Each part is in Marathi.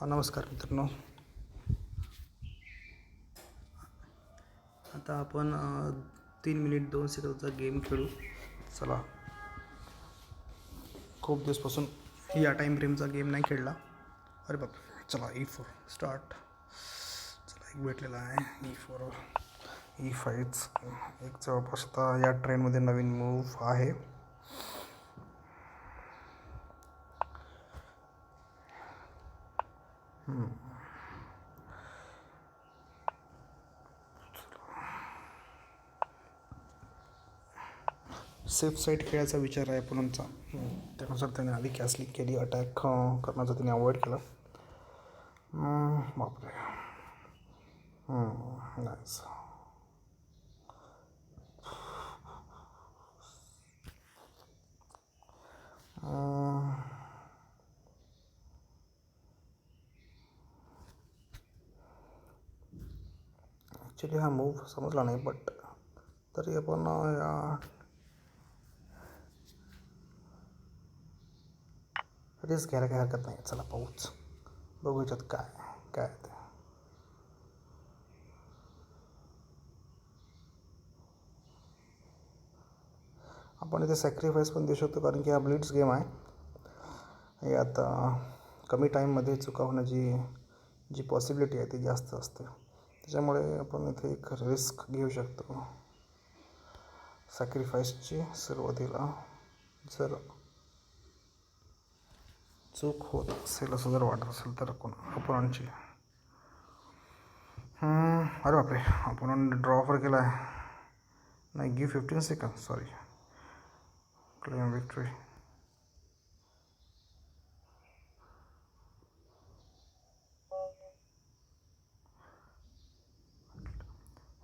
नमस्कार मित्रांनो. आता आपण 3 मिनिट 2 सेकंदाचा गेम खेळू. चला, खूप दिवसपासून या टाईम फ्रेमचा गेम नाही खेळला. अरे बाप, चला E4 स्टार्ट. चला, एक भेटलेला आहे E4. E5 एक जवळपास आता या ट्रेनमध्ये नवीन मूव्ह आहे. सेफ साईड खेळायचा विचार आहे पुनमचा. त्यानुसार त्याने आधी कॅसलिंग केली. अटॅक करण्याचा त्याने अवॉइड केला. बापरे. नाईस. ॲक्च्युली हा मूव्ह समजला नाही, बट तरी आपण या रिस्क घ्यायला काही हरकत नाही. चला, पाहूच, बघू याच्यात काय काय ते. आपण इथे सॅक्रिफाईस पण देऊ शकतो, कारण की हा ब्लिट्स गेम आहे. हे आता कमी टाईममध्ये चुका होण्याची जी पॉसिबिलिटी आहे ती जास्त असते. त्याच्यामुळे आपण इथे एक रिस्क घेऊ शकतो. सॅक्रिफाईसची सुरुवातीला जर चूक होत असेल असं जर वाटत असेल तर अपोनंटची. अरे बापरे, अपोनंट ड्रॉ ऑफर केला आहे. नाही, give 15 second, sorry, claim victory.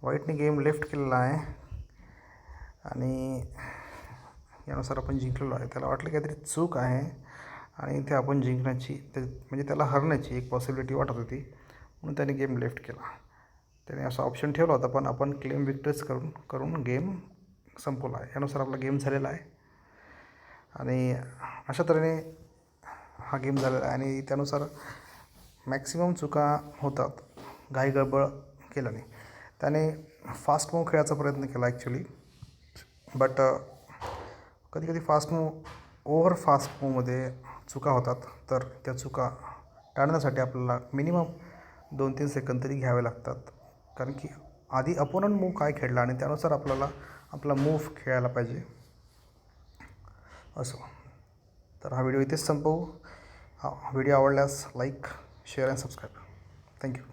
व्हाईटने गेम लेफ्ट केलेला आहे आणि यानुसार आपण जिंकलेलो आहे. त्याला वाटलं काहीतरी चूक आहे आणि इथे आपण जिंकण्याची म्हणजे त्याला हरण्याची एक पॉसिबिलिटी वाटत होती, म्हणून त्याने गेम लेफ्ट केला. त्याने असा ऑप्शन ठेवला होता, पण आपण क्लेम विक्ट्रीज करून गेम संपवला आहे. यानुसार आपला गेम झालेला आहे आणि अशा तऱ्हेने हा गेम झालेला आहे. आणि त्यानुसार मॅक्सिमम चुका होतात घाई गडबड केल्याने. त्याने फास्ट मूव्ह खेळायचा प्रयत्न केला ॲक्च्युली, बट कधी कधी ओव्हर फास्ट मूव्हमध्ये चुका होतात. तर त्या चुका टाळण्यासाठी आपल्याला मिनिमम 2-3 सेकंद तरी घ्यावे लागतात, कारण की आधी अपोनंट मूव्ह काय खेळला आणि त्यानुसार आपल्याला आपला मूव्ह खेळायला पाहिजे असं. तर हा व्हिडिओ इथेच संपवू. हा व्हिडिओ आवडल्यास like, share and subscribe. Thank you.